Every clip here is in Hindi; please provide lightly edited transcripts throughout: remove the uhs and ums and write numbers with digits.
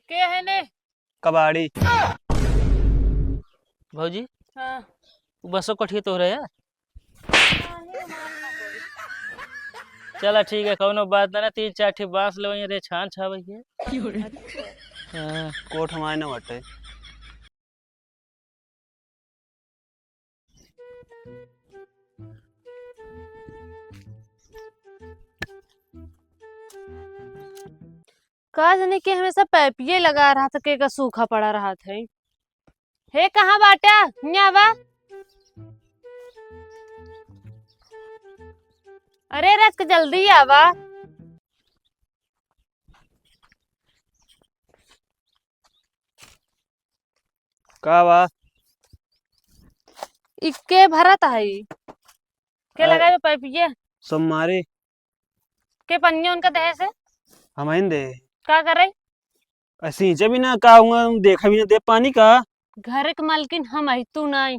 के है ने कबाड़ी। भौजी हाँ बसों कठिए तो रहे यार। चला ठीक है कौनो बात ना 3-4 ठे बांस लो रे छान छावे के। हाँ कोठ हमारे न वटे। का जाने के हमेशा पैपिये लगा रहा था के का सूखा पड़ा रहा था। हे कहाँ बाटा न्यावा। अरे रस के जल्दी आवा। का बा? इक्के भरत है के लगाए पैपिये सोमवारी के पन्ने उनका दहे से हमाइन दे। का करे सींचे भी ना का हुआ देखा भी ना दे पानी का। घर के मालकिन हम आई तू नहीं।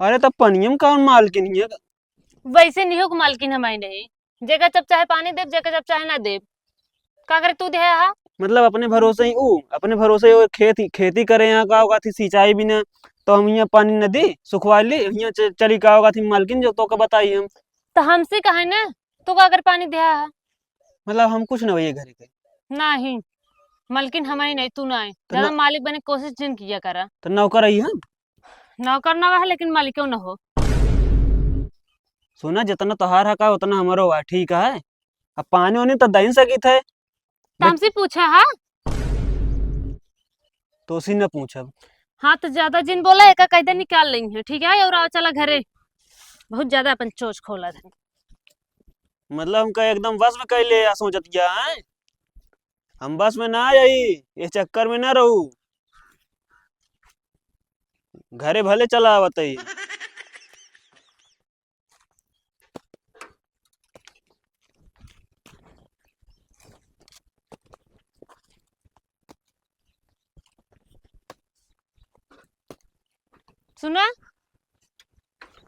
अरे तब पनियम का मालकिन है। वैसे नहीं हो के मालकिन हम आई नहीं। जेका जब चाहे पानी देव जेका जब चाहे ना देव। का करे तू दे हा। मतलब अपने भरोसे ही अपने भरोसे ही वो खेती करे यहाँ का होगा थी सिंचाई भी ना। तो हम यहाँ पानी न दी सुखवा ली यहाँ चली का होगा थी मालकिन जो तो का बताई हम। तो हमसे कहा ना तू का अगर पानी दे हा। मतलब हम कुछ न भैया घर के नहीं मालकिन हमारी नहीं तू नहीं ज्यादा मालिक बने कोशिश जिन किया करा। तो नौकर आई हम नौकर ना है लेकिन मालिक क्यों ना हो। सुना जितना तोहार है का उतना हमारो हुआ ठीक है। अब पानी वानी तो दही सकी थे तो हमसे पूछा हा। तो उसी ने पूछा। हाँ तो ज्यादा जिन बोला एक कायदा निकाल लेंगे है ठीक है और आओ चला घरे। बहुत ज्यादा अपन चोच खोला था। मतलब हमका एकदम बस में कैले सोचत गया है। हम बस में ना आई ये चक्कर में ना रहू। घरे भले चला बताई। सुना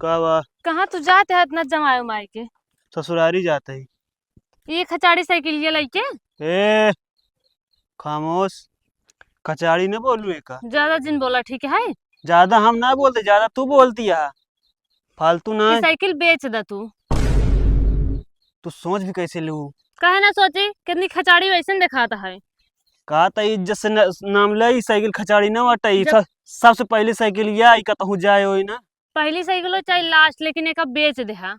का बा? कहाँ तू जाते है इतना जमाए उमाए के। ससुरारी जाते ही। ये खचाड़ी साइकिल ये लइके ए खामोश कचाड़ी न बोलू का। ज्यादा जिन बोला ठीक है। ज्यादा हम ना बोलते ज्यादा तू बोलती है फालतू ना। ये साइकिल बेच दा तू। तू सोच भी कैसे लू। कहे ना सोची कितनी खचाड़ी वैसे दिखाता है। कहा था इज्जत से नाम ले साइकिल खचाड़ी ना वटाई जब- सबसे पहले साइकिल ये आई कहूँ जाए हो ना। पहली साइकिल चाहे लास्ट लेकिन एक बेच दे हा।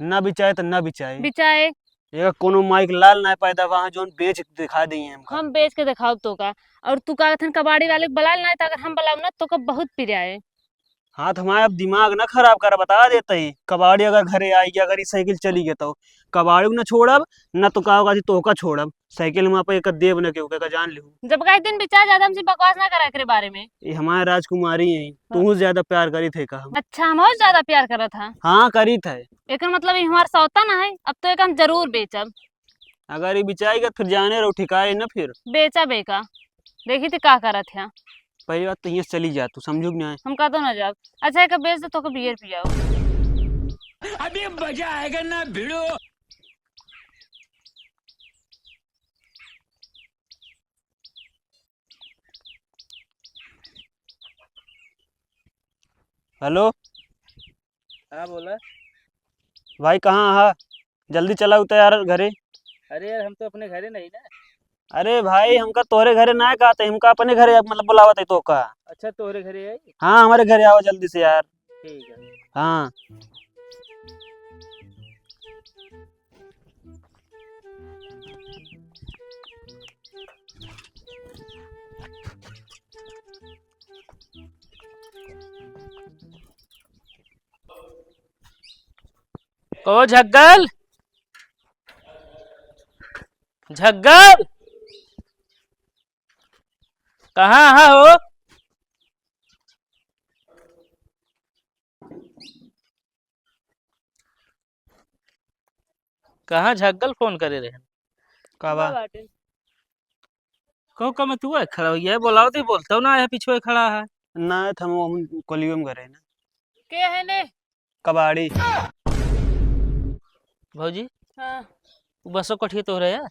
ना बिचाए तो ना बिचाए बिचाए एक कोनो माइक लाल ना पैदा वहाँ जो बेच दिखा दी है हम बेच के दिखाओ तो का। और तू का कबाड़ी वाले बलाल ना अगर हम बलाऊ ना तो का बहुत पिराए। हाँ तो हमारा दिमाग ना खराब कर बता देते ही कबाड़ी अगर घरे आएगी अगर ये साइकिल चली गई तो कबाड़ी न छोड़ब न तो का तो का छोड़ब साइकिल वहाँ पे एक देव न के जान लू। जब का दिन बिचार ज्यादा हमसे बकवास ना करा करे बारे में। ये हमारे राजकुमारी है तू ज्यादा प्यार करी थे का। अच्छा हम और ज्यादा प्यार करा था। हाँ करी थे। एक मतलब ये हमारा सौता ना है अब तो एक हम जरूर बेचब। अगर ये बिचाएगा फिर जाने रहो ठिकाए ना फिर बेचा बेका देखी थी का करा था। पहली बात तो यहाँ चली जा तू समझू ना। हम का तो ना जाब। अच्छा एक बेच दे तो का बियर पियाओ। अभी मजा आएगा ना भिड़ो। हेलो हाँ बोला। भाई कहाँ है जल्दी चला उतर यार घरे। अरे यार हम तो अपने घरे नहीं ना। अरे भाई हमका तोरे घरे ना कहते हमका अपने घरे मतलब बुलावत है तो का। अच्छा तोहरे घरे आई। हाँ हमारे घरे आओ जल्दी से यार। ठीक है। हाँ ओ झग्गल झग्गल कहाँ है हो। कहाँ झग्गल फोन करे रहे। का बा? कहो का मैं तू है खड़ा हुई है बोलाओ तो बोलता हूँ ना है पीछे खड़ा है। ना हम कोलियो में घरे ना के है ने कबाड़ी। भौजी हाँ बसों कठिए तो रहे यार।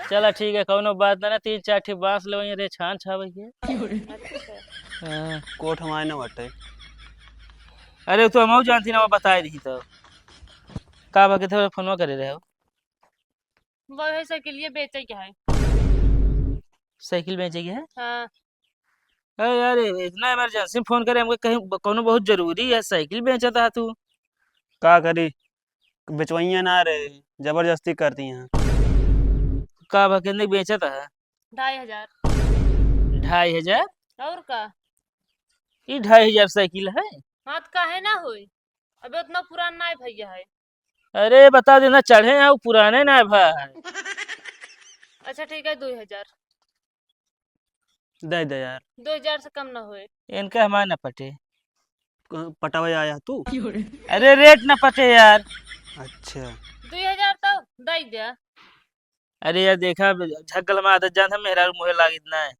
चला ठीक है कौनो बात ना 3-4 ठे बांस ले वहीं रे छान छावे के। अच्छा हाँ। कोट हमारे न बटे। अरे तो हम जानती ना वो बताए दी तो का बाकी थे फोनवा करे रहे हो। वो है साइकिल ये बेचे क्या है। साइकिल बेचे के है। हाँ अरे यार इतना इमरजेंसी फोन करे हमको कहीं कोनो बहुत जरूरी है साइकिल बेचा था तू। का करी, बेचवैया ना रहे, जबरदस्ती करती हैं। का बाकी नहीं बेचा था 2500। 2500। और का। ये 2500 साइकिल है। हाथ का है ना होई। अबे उतना पुराना ना है भैया है। अरे बता देना चढ़े हैं वो पुराने ना है भाई। अच्छा ठीक है 2000। दे दे यार। 2000 से कम ना होए। इनका हमारे ना पटे। पटावे आया तू। अरे रेट ना पटे यार। अच्छा 2000 तो दे दिया। अरे यार देखा झगल में आदत जान था मेरा मुहे लाग इतना है।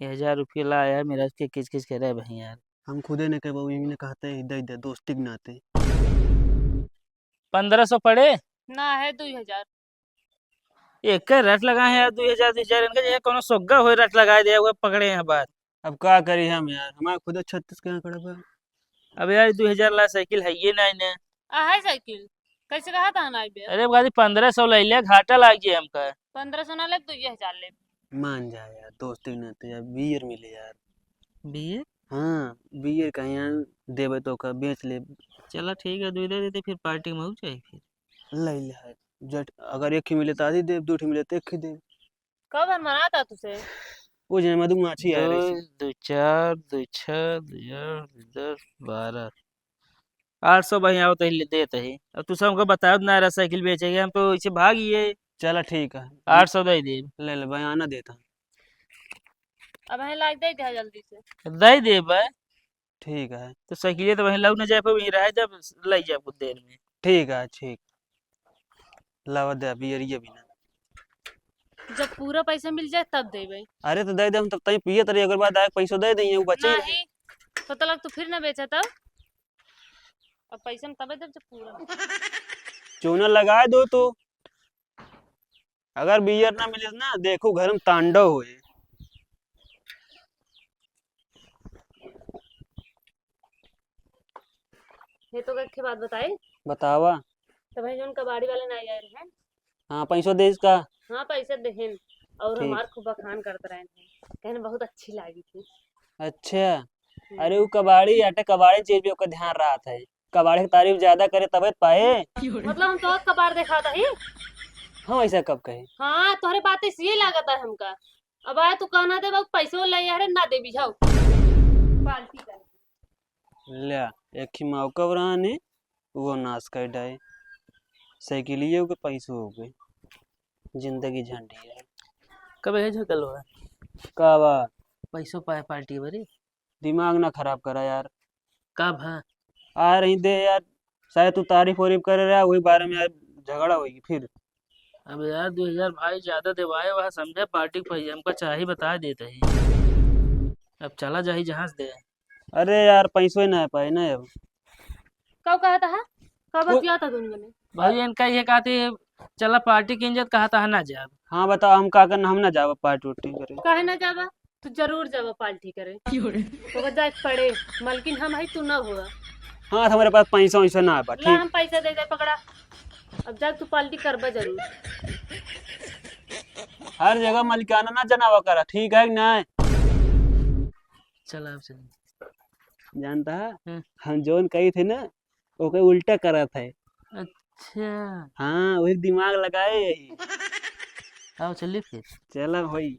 1000 रुपये ला यार मेरा उसके किच किच कह रहा है भाई यार। हम खुदे ने कहे यही ने कहते हैं दे दे दोस्ती के नाते। 1500 पड़े। ना है 2000। एक का रट लगाए यार 2000 इनका जैसे कोनो सोग्गा हो रट लगाए दिया हुआ पकड़े हैं बात। अब क्या करी हम यार, हमारे खुद 36 के यहाँ खड़ा हुआ। अब यार 2000 ला साइकिल है ये नहीं ने। है साइकिल। कैसे कहा था ना बे। अरे गाड़ी 1500 ले लिया घाटा लाग गया हमका। 1500 ना ले 2000 ले। मान जा यार, दोस्ती के नाते यार, बियर मिले यार। बिये। हाँ बियर का यहाँ देवे तो का बेच ले। चला ठीक है 2 दे देते फिर पार्टी में हो जाए फिर। ले ले यार। जट अगर एक ही मिले तो आधी दे, दो ही मिले तो एक ही दे। कब मना था तुझे। वो जो मधुमाछी है 2 रही। 2 4 2 6 2 8 10 12 800 भाई आओ तो ही देते ही। अब तू हमको बताओ ना रहा साइकिल बेचेंगे हम तो इसे भागिए। चला ठीक है। 800 दे दे। ले बयाना देता। अब है लाग दे दिया जल्दी से। दे दे भाई। ठीक है। तो साइकिल तो वहीं लग ना जाए पर वहीं रह जब ले जाए कुछ देर में। ठीक है ठीक। लावा दे बियर ये भी ना। जब पूरा पैसा मिल जाए तब दे भाई। अरे तो दे दे, हम तब तक पिए तरी, अगर बाद आए पैसों दे देंगे वो बचे ही रहे। नहीं पता लग तो फिर ना बेचा तब। अब पैसा में तब जब पूरा। चूना लगाए दो तो। अगर बियर ना मिले ना देखो घर में तांडव हुए। ये तो एक बात बताए। बतावा। तो भाई जोन कबाड़ी वाले ना आए हैं। हाँ पैसों दे इसका। हाँ पैसा देहन। और ठीक। हमार खूब बखान करते रहे हैं। कहने बहुत अच्छी लगी थी। अच्छा। अरे वो कबाड़ी हटे, कबाड़ी चीज भी ओका ध्यान रहा था। कबाड़ी की तारीफ ज्यादा करे तबे तो पाए। मतलब हम तो कबाड़ देखा था ही। हाँ ऐसा कब कहे। हाँ तुम्हारे बातें ये लागत है हमका। अब आया तू कहना दे बाबू पैसे ले यार ना दे बिझाओ। पार्टी कर। ले एक ही मौका ने वो नाश कर डाए। साइकिलिए के पैसे हो गए। जिंदगी झंडी है। कब है झगल हुआ कावा। पैसों पाए पार्टी भरी। दिमाग ना खराब करा यार। कब है। आ रही दे यार। शायद तू तारीफ वारीफ कर रहा है वही बारे में यार झगड़ा होगी फिर। अब यार 2000 भाई ज्यादा देवाए वह समझे पार्टी पैसे हमको चाहिए बता देते ही। अब चला जाही जहां से दे। अरे यार पैसों ही ना पाए ना अब। कब कहा था कब वो- किया था तुमने। भाई इनका ये कहते चला पार्टी की इज्जत कहा था ना जा। हाँ बताओ हम का करना, हम ना जावा पार्टी उर्टी करे। काहे ना जावा। तू जरूर जावा पार्टी करे। तो जाए पड़े। मलकिन हम है तू ना हुआ। हाँ तो हमारे पास पैसा वैसा ना है ला ठीक। हम पैसा दे दे पकड़ा। अब जा तू पार्टी करबा जरूर। हर जगह मलिकाना ना जनावा करा ठीक है कि ना। चला अब चल। जानता है हम्म। हम जोन कही थे ना ओके उल्टा करा था। अच्छा हाँ वही दिमाग लगाए यही। आओ चलिए फिर। चला भाई।